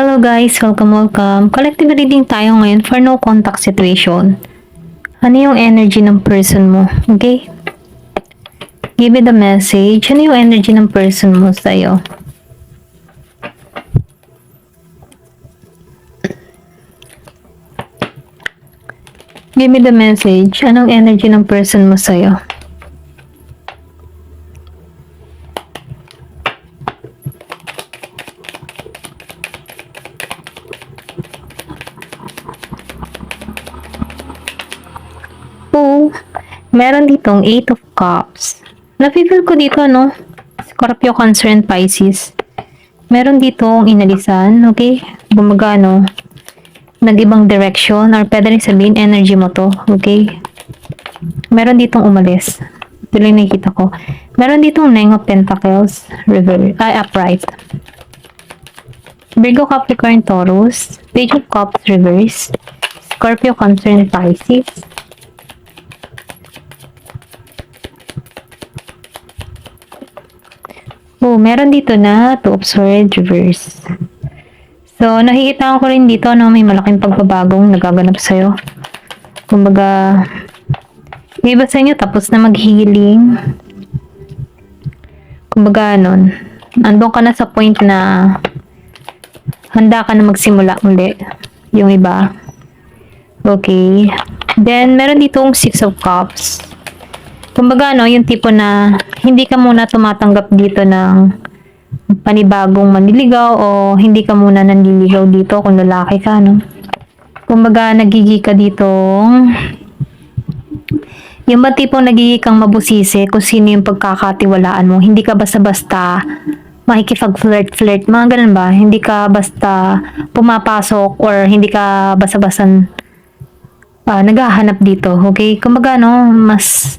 Hello guys, welcome. Collective reading tayo ngayon for no contact situation. Ano yung energy ng person mo? Okay? Give me the message. Ano yung energy ng person mo sa'yo? Give me the message. Anong energy ng person mo sa'yo? Meron ditong 8 of Cups. Nafe-feel ko dito, no? Scorpio, Cancer, and Pisces. Meron ditong inalisan, okay? Bumaga, no? Nag-ibang direction, or pwede rin sabihin, energy mo to, okay? Meron ditong umalis. Ito lang nakikita ko. Meron ditong 9 of Pentacles, upright. Virgo, Capricorn, Taurus. Page of Cups, reverse. Scorpio, Cancer, and Pisces. Meron dito na 2 of Swords, reverse. So, nakikita ko rin dito na may malaking pagbabagong nagaganap sa'yo. Kumbaga, yung iba sa inyo tapos na mag-healing. Kumbaga, andun ka na sa point na handa ka na magsimula uli. Yung iba. Okay. Then, meron ditong 6 of Cups. Kumbaga, yung tipo na hindi ka muna tumatanggap dito ng panibagong manliligaw o hindi ka muna nanliligaw dito kung lalaki ka, no? Kumbaga, nagigi ka dito. Yung ba tipong nagigi kang mabusisi kung sino yung pagkakatiwalaan mo. Hindi ka basta-basta makikipag-flirt, mga ganun ba? Hindi ka basta pumapasok or hindi ka basta-basta naghahanap dito, okay? Kumbaga, mas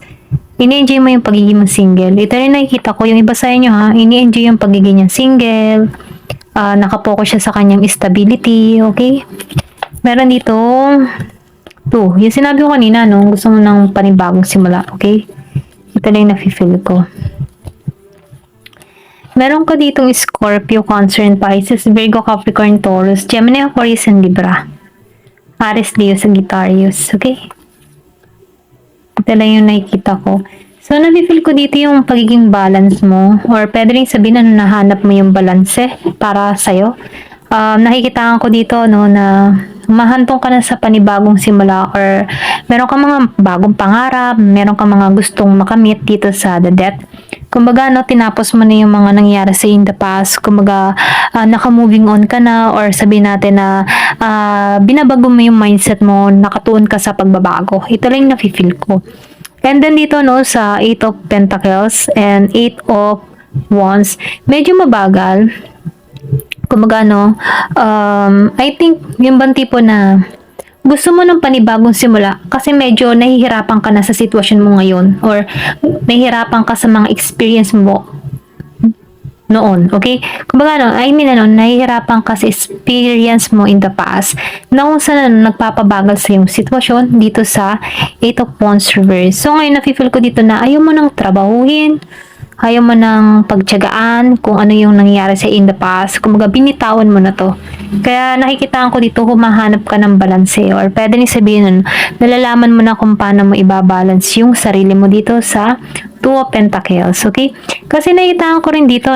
ini-enjoy mo yung pagiging mo single. Ito rin nakikita ko, yung iba sa inyo ini-enjoy yung pagiging niya single. Nakapokus siya sa kanyang stability, okay? Meron dito 2. Yung sinabi ko kanina, gusto mo ng panibagong simula, okay? Ito lang yung nafe-feel ko. Meron ka ditong Scorpio, Cancer, and Pisces, Virgo, Capricorn, Taurus, Gemini, Aquarius, and Libra. Aries, Leo, Sagittarius, okay? Ito lang yung nakikita ko. So, nafe-feel ko dito yung pagiging balance mo or pwede rin sabihin na nahanap mo yung balance para sa'yo. Nakikita ko dito, na mahantong ka na sa panibagong simula or meron ka mga bagong pangarap, meron ka mga gustong makamit dito sa the death. Kumbaga, tinapos mo na yung mga nangyari sa in the past. Kumbaga, naka-moving on ka na or sabihin natin na binabago mo yung mindset mo, nakatuon ka sa pagbabago. Ito lang yung nafe-feel ko. And then dito, sa 8 of Pentacles and 8 of Wands, medyo mabagal. Kumbaga, I think yung bang tipo na gusto mo ng panibagong simula kasi medyo nahihirapan ka na sa sitwasyon mo ngayon or nahihirapan ka sa mga experience mo noon, okay? Kumbaga, nahihirapan ka sa experience mo in the past na kung saan nagpapabagal sa yung sitwasyon dito sa 8 of Wands reverse. So, ngayon nafe-feel ko dito na ayaw mo nang trabahuhin, ayaw mo nang pagtiyagaan kung ano yung nangyari sa in the past. Kumbaga, binitawan mo na to. Kaya nakikita ko dito, humahanap ka ng balance or pwede ni sabihin nalalaman mo na kung paano mo ibabalance yung sarili mo dito sa 2 of Pentacles, okay? Kasi nakikita ko rin dito,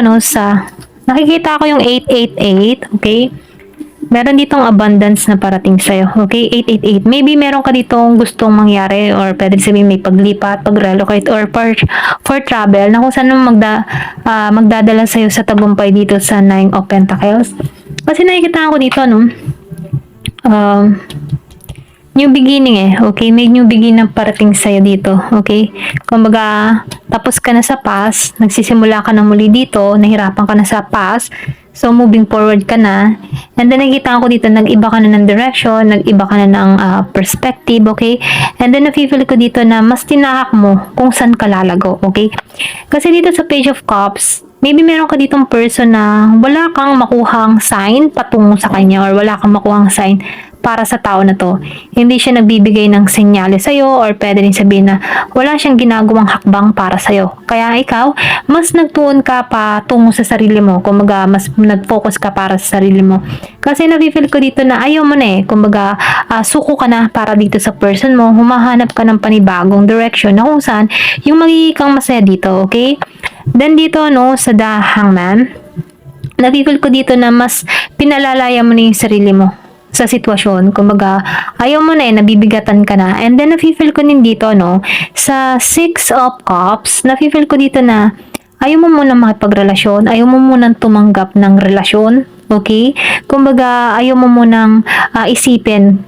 nakikita ko yung 888, okay? Meron ditong abundance na parating sa'yo. Okay? 888. Maybe meron ka ditong gustong mangyari or pwede sabihin may paglipat, pag-relocate or for travel na kung saan magdadala sa'yo sa tagumpay dito sa 9 of Pentacles. Kasi nakikita ko dito, new beginning okay? May new beginning na parating sa'yo dito, okay? Kumbaga, tapos ka na sa past, nagsisimula ka na muli dito, nahirapan ka na sa past, so moving forward ka na, and then nakikita ko dito, nag-iba ka na ng direction, nag-iba ka na ng perspective, okay? And then nafe-feel ko dito na mas tinahak mo kung saan ka lalago, okay? Kasi dito sa Page of Cups, maybe meron ka ditong person na wala kang makuhang sign patungo sa kanya or wala kang makuhang sign para sa tao na to. Hindi siya nagbibigay ng senyales sa'yo or pwede rin sabihin na wala siyang ginagawang hakbang para sa'yo. Kaya ikaw, mas nagtuon ka pa tungo sa sarili mo. Kumbaga, mas nag-focus ka para sa sarili mo. Kasi nafe-feel ko dito na ayaw mo na eh. Kumbaga, suko ka na para dito sa person mo. Humahanap ka ng panibagong direction na kung saan yung magiging kang masaya dito, okay? Then dito, no, sa The Hangman, nafe-feel ko dito na mas pinalalaya mo na yung sarili mo sa sitwasyon. Kumbaga, ayaw mo na eh, nabibigatan ka na. And then, nafe-feel ko din dito, no, sa Six of Cups, nafe-feel ko dito na ayaw mo muna makipagrelasyon, ayaw mo munang tumanggap ng relasyon, okay? Kumbaga, ayaw mo munang isipin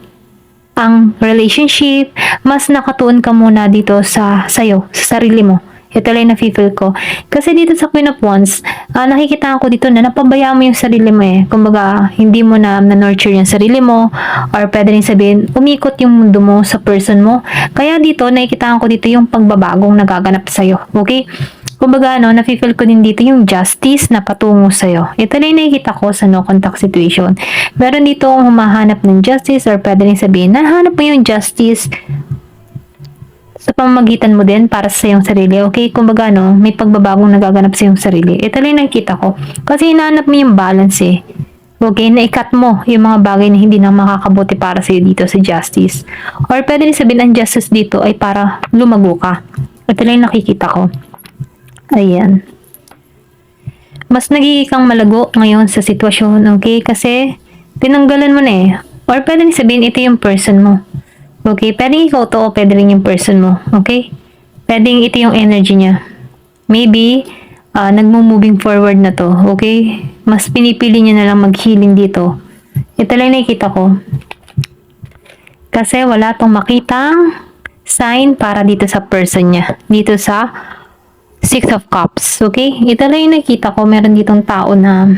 ang relationship, mas nakatuon ka muna dito sa'yo, sa sarili mo. Ito lang nafe-feel ko. Kasi dito sa Queen of Wands, nakikita ko dito na napabayaan mo yung sarili mo eh. Kumbaga, hindi mo na nurture yung sarili mo or pwede rin sabihin, umikot yung mundo mo sa person mo. Kaya dito, nakikita ko dito yung pagbabagong nagaganap sa'yo. Okay? Kumbaga, nafe-feel ko din dito yung justice na patungo sa'yo. Ito lang nakikita ko sa no contact situation. Meron dito kung humahanap ng justice or pwede rin sabihin, nahanap mo yung justice sa pamamagitan mo din para sa iyong sarili. Okay? Kumbaga, may pagbabagong nagaganap sa iyong sarili. Ito lang nakikita ko. Kasi hinahanap mo yung balance eh. Okay? Naikat mo yung mga bagay na hindi na makakabuti para sa iyo dito sa justice. Or pwede rin sabihin ang justice dito ay para lumago ka. Ito lang nakikita ko. Ayan. Mas nagiging kang malago ngayon sa sitwasyon. Okay? Kasi tinanggalan mo na eh. Or pwede rin sabihin ito yung person mo. Okay, pwedeng ikaw to o pwede rin yung person mo. Okay? Pwedeng ito yung energy niya. Maybe, nagmo-moving forward na to. Okay? Mas pinipili niya na lang mag-healing dito. Ito lang nakikita ko. Kasi wala tong makitang sign para dito sa person niya. Dito sa Six of Cups. Okay? Ito lang yung nakikita ko. Meron ditong tao na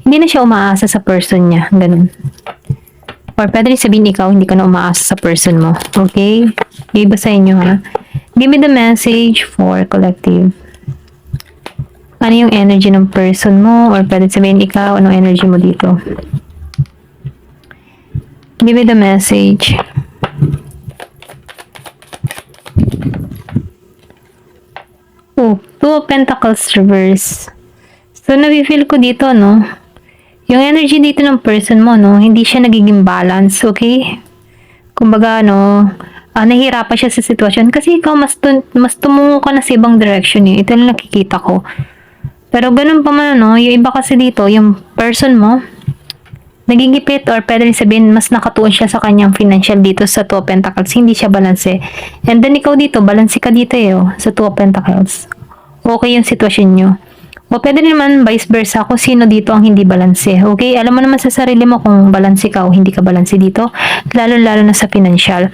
hindi na siya umaasa sa person niya. Ganun. Or pwede rin sabihin ikaw, hindi ka na umaasa sa person mo. Okay? Iba sa inyo ha. Give me the message for collective. Ano yung energy ng person mo? Or pwede sabihin ikaw, anong energy mo dito? Give me the message. Oh, Two of Pentacles reverse. So, nafe-feel ko dito, no? Yung energy dito ng person mo, no, hindi siya nagiging balance, okay? Kumbaga, nahihirapan siya sa sitwasyon kasi ikaw mas tumungo ka na sa ibang direction eh. Ito lang nakikita ko. Pero ganun pa man, yung iba kasi dito, yung person mo, nagigipit or pwede rin sabihin, mas nakatuon siya sa kanyang financial dito sa Two of Pentacles. Hindi siya balance eh. And then ikaw dito, balance ka dito eh, sa Two of Pentacles. Okay yung sitwasyon nyo. O pwede naman vice versa kung sino dito ang hindi balanse. Okay? Alam mo naman sa sarili mo kung balanse ka o hindi ka balanse dito. Lalo-lalo na sa financial.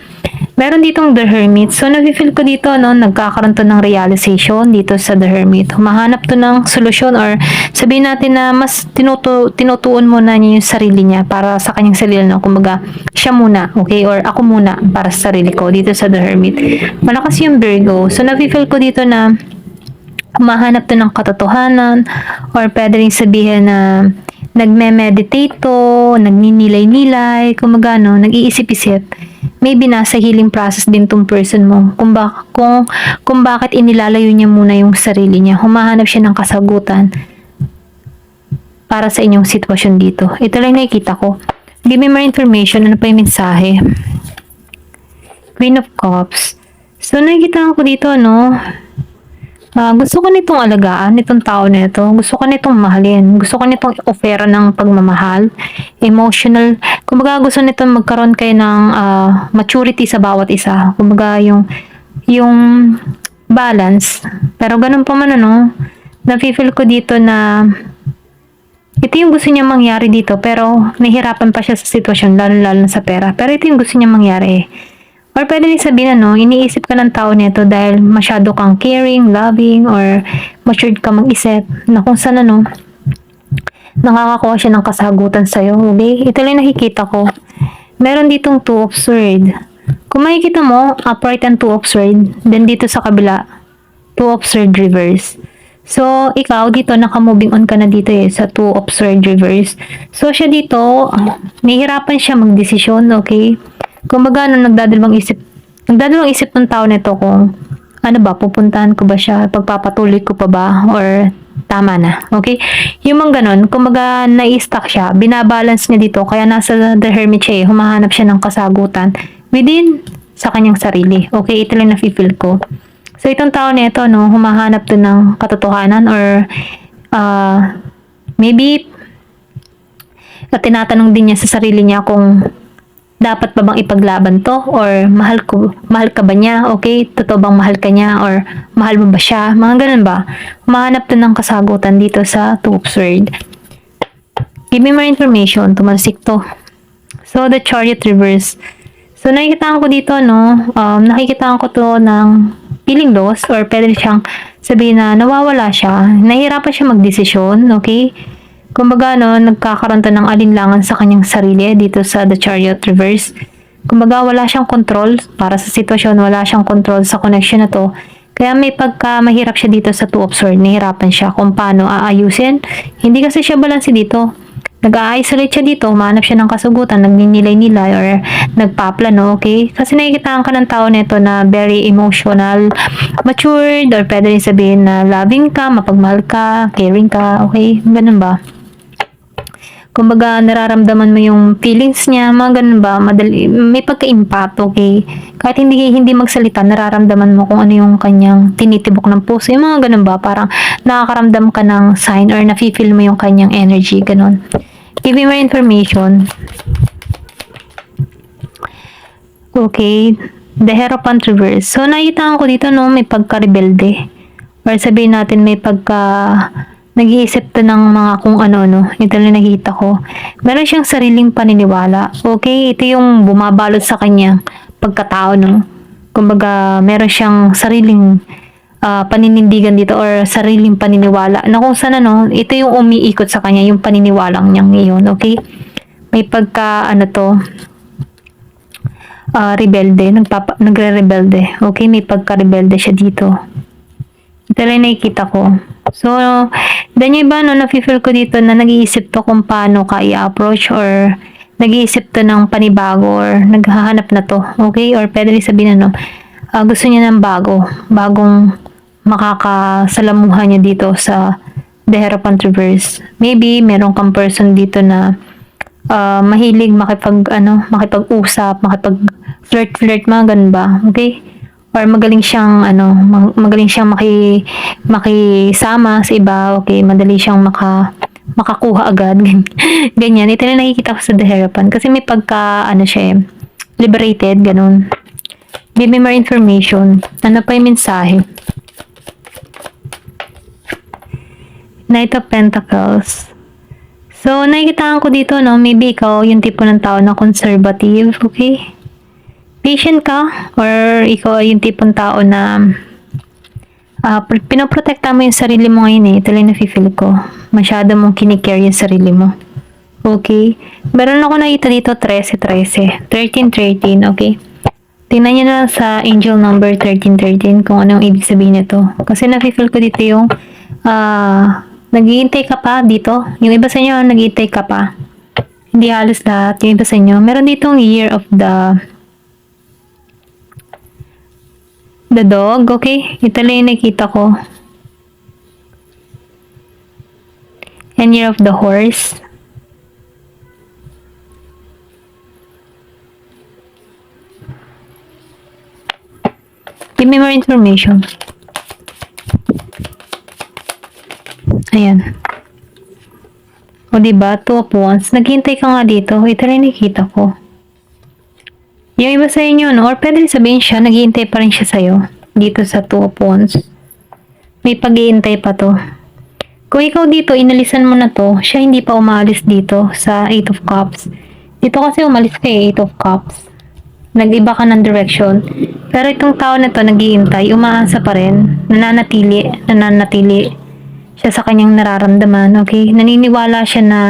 Meron ditong The Hermit. So, nafe-feel ko dito, nagkakaroon to ng realization dito sa The Hermit. Humahanap to ng solusyon or sabihin natin na mas tinutuon muna niya yung sarili niya para sa kanyang sarili. Kumbaga, siya muna. Okay? Or ako muna para sa sarili ko dito sa The Hermit. Malakas yung Virgo. So, nafe-feel ko dito na humahanap to ng katotohanan or pwede rin sabihin na nagme-meditate to, nagninilay-nilay, kumbaga nag-iisip-isip. Maybe nasa healing process din tong person mo. Kung bakit inilalayo niya muna yung sarili niya. Humahanap siya ng kasagutan para sa inyong sitwasyon dito. Ito lang nakikita ko. Give me more information. Ano pa yung mensahe? Queen of Cups. So, nakikita ko dito, gusto ko nitong alagaan, nitong tao na ito. Gusto ko nitong mahalin. Gusto ko nitong ofera ng pagmamahal. Emotional. Kumbaga, gusto nitong magkaroon kayo ng maturity sa bawat isa. Kumbaga, yung balance. Pero ganun pa man, nafe-feel ko dito na ito yung gusto niya mangyari dito. Pero, nahihirapan pa siya sa sitwasyon, lalo-lalo na sa pera. Pero ito yung gusto niya mangyari. Or pwede rin sabihin iniisip ka ng tao nito dahil masyado kang caring, loving, or matured ka mag-isip na kung saan nakakakuha siya ng kasagutan sa'yo. Okay? Ito lang nakikita ko. Meron ditong Two of Swords. Kung makikita mo, upright and Two of Swords. Then dito sa kabila, Two of Swords reverse. So, ikaw dito, naka-moving on ka na dito sa two of sword reverse. So, siya dito, nahihirapan siya magdesisyon, okay? Kumbaga, nagdadalawang isip ng tao nito kung ano ba, pupuntahan ko ba siya, pagpapatuloy ko pa ba, or tama na, okay? Yung mga ganun, kumbaga, nai-stuck siya, binabalance niya dito, kaya nasa the hermit siya humahanap siya ng kasagutan within sa kanyang sarili, okay? Ito lang na-feel ko. So, itong tao na ito, no, humahanap to ng katotohanan or maybe tinatanong din niya sa sarili niya kung dapat ba bang ipaglaban to or mahal ka ba niya, okay? Totoo bang mahal ka niya or mahal mo ba siya? Mga ganun ba? Humahanap to ng kasagutan dito sa Two of Swords. Give me more information. Tumalsik to. So, the Chariot reverse. So, nakikita ko dito, no, nakikita ko to ng feeling loss or pwede siyang sabihin na nawawala siya, nahihirapan siya magdesisyon, okay? Kumbaga, no, nagkakaroon to ng alinlangan sa kanyang sarili dito sa The Chariot reverse. Kumbaga, wala siyang control para sa sitwasyon, wala siyang control sa connection na to. Kaya may pagka mahirap siya dito sa Two of Swords, nahihirapan siya kung paano aayusin. Hindi kasi siya balanse dito. Nag-a-isolate siya dito, humanap siya ng kasugutan, nagninilay-nilay or nagpaplano, okay? Kasi nakikita ka ng tao nito na very emotional, matured, or pwede rin sabihin na loving ka, mapagmahal ka, caring ka, okay? Ganun ba? Kumbaga, nararamdaman mo yung feelings niya, mga ganun ba? Madali, may pagka-impact, okay? Kahit hindi magsalita, nararamdaman mo kung ano yung kanyang tinitibok ng puso, yung mga ganun ba? Parang nakakaramdam ka ng sign or nafe-feel mo yung kanyang energy, ganun. Give me more information. Okay. The Hierophant reverse. So, nakita ko dito, no, may pagka-rebelde. Or sabihin natin, may nag-iisip to ng mga kung ano, no. Ito lang nakita ko. Meron siyang sariling paniniwala. Okay? Ito yung bumabalot sa kanya pagkatao, no. Kumbaga, meron siyang sariling paninindigan dito or sariling paniniwala na kung saan ano, ito yung umiikot sa kanya, yung paniniwalang niyang iyon, okay? May pagka, rebelde, nagre-rebelde, okay? May pagka-rebelde siya dito. Ito lang nakikita ko. So, then yung iba, no, nafe-feel ko dito na nag-iisip to kung paano ka i-approach or nag-iisip to ng panibago or naghahanap na to, okay? Or pwede rin sabihin, gusto niya ng bagong makakasalamuhan niya dito sa The Hierophant reverse. Maybe meron kang person dito na mahilig makipag-usap, makipag-flirt, mga ganun ba? Okay? Or magaling siyang makisama sa iba, okay? Madali siyang makakuha agad. Ganyan. Ito na nakikita ko sa The Hierophant kasi may pagka siya liberated, ganun. Give me more information. Ano pa yung mensahe? Knight of Pentacles. So, nakikita ko dito, no, maybe ikaw yung tipo ng tao na conservative, okay? Patient ka, or ikaw ay yung tipong tao na pinoprotekta mo yung sarili mo ngayon eh. Ito lang nafe-feel ko. Masyado mong kinikare yung sarili mo. Okay? Meron ako nakita dito 13-13. 13-13, okay? Tingnan nyo na sa angel number 13-13 kung ano yung ibig sabihin nito. Kasi nafe-feel ko dito yung nag-iintay ka pa dito. Yung iba sa inyo, nag-iintay ka pa. Hindi halos lahat. Yung iba sa inyo. Meron ditong year of the dog, okay? Ito lang yung nakita ko. And year of the horse. Give me more information. Ayan. O diba? Two of Wands. Naghintay ka nga dito. Ito rin nakikita ko. Yung iba sa inyo, no? Or pwede sabihin siya, naghihintay pa rin siya sa'yo. Dito sa Two of Wands. May pag-iintay pa to. Kung ikaw dito, inalisan mo na to, siya hindi pa umalis dito sa Eight of Cups. Dito kasi umalis ka Eight of Cups. Nag-iba ka ng direction. Pero itong tao na to, naghihintay, umaasa pa rin, nananatili siya sa kanyang nararamdaman, okay? Naniniwala siya na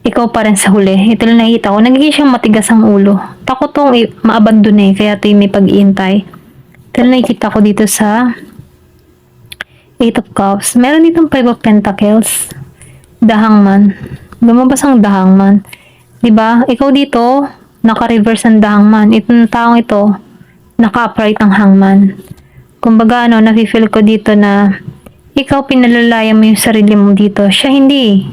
ikaw pa rin sa huli. Ito lang nakita ko. Nagiging siyang matigas ang ulo. Takot tong ma-abandon eh. Kaya ito yung may pag-iintay. Ito lang nakikita ko dito sa Eight of Cups. Meron ditong Five of Pentacles. The Hangman. Lumabas ang The Hangman. Diba? Ikaw dito, naka-reverse ang The Hangman. Itong taong ito, naka-upright ang Hangman. Kumbaga, nafe-feel ko dito na ikaw pinalalayan mo yung sarili mo dito. Siya hindi.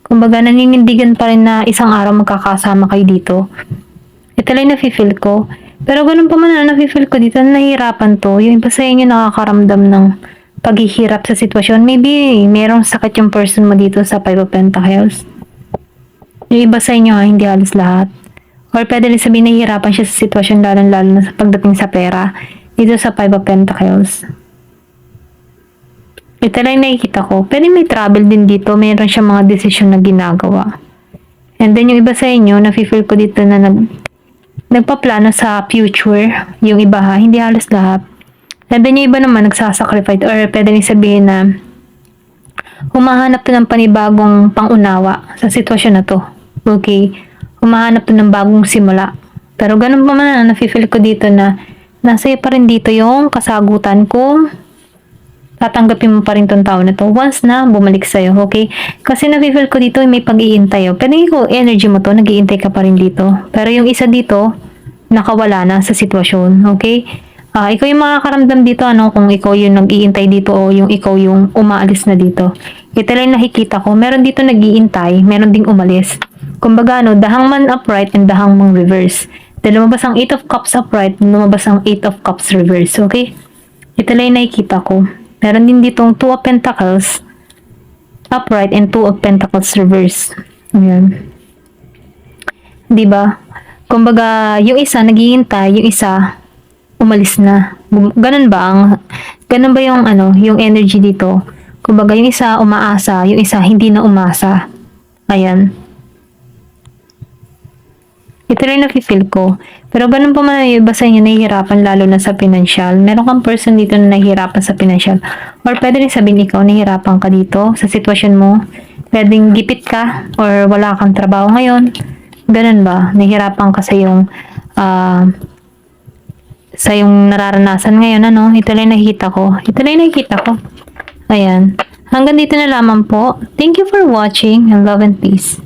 Kumbaga, naninindigan pa rin na isang araw magkakasama kayo dito. Ito lang nafe-feel ko. Pero ganun pa man na nafe-feel ko dito, nahihirapan to. Yung iba sa inyo nakakaramdam ng paghihirap sa sitwasyon. Maybe, merong sakit yung person mo dito sa Five of Pentacles. Yung iba sa inyo, hindi halos lahat. Or pwede rin sabihin nahihirapan siya sa sitwasyon lalo na sa pagdating sa pera. Dito sa Five of Pentacles. Ito lang nakikita ko. Pwede may travel din dito. Meron siya mga desisyon na ginagawa. And then yung iba sa inyo, nafe-feel ko dito na nagpaplano sa future. Yung iba ha, hindi halos lahat. And then yung iba naman nagsasacrifice or pwede rin sabihin na humahanap to ng panibagong pangunawa sa sitwasyon na to. Okay? Humahanap to ng bagong simula. Pero ganun pa man na nafe-feel ko dito na nasa iyo pa rin dito yung kasagutan ko. Tatanggapin mo pa rin tong tao na to once na bumalik sa'yo, okay? Kasi nafe-feel ko dito may pag-iintay. Pero ko energy mo to, nag-iintay ka pa rin dito. Pero yung isa dito, nakawala na sa sitwasyon, okay? Ikaw yung makakaramdam dito, kung ikaw yung nag-iintay dito o yung ikaw yung umaalis na dito. Ito lang nakikita ko, meron dito nag-iintay, meron ding umalis. Kumbaga, the Hangman upright and the Hangman reverse. Then lumabas ang Eight of Cups upright, lumabas ang Eight of Cups reverse, okay? Ito lang nakikita ko. Meron din ditong Two of Pentacles upright and Two of Pentacles reverse. Ayan. Diba? Kumbaga, yung isa naghihintay, yung isa umalis na. Ganun ba yung yung energy dito? Kumbaga, yung isa umaasa, yung isa hindi na umasa. Ayan. Ito rin nafe-feel ko. Pero ganun pa man yung iba sa inyo nahihirapan lalo na sa financial. Meron kang person dito na nahihirapan sa financial. Or pwede rin sabihin ikaw nahihirapan ka dito sa sitwasyon mo. Pwedeng gipit ka or wala kang trabaho ngayon. Ganun ba? Nahihirapan ka sa yung nararanasan ngayon. Ito lang nakikita ko. Ayan. Hanggang dito na lamang po. Thank you for watching and love and peace.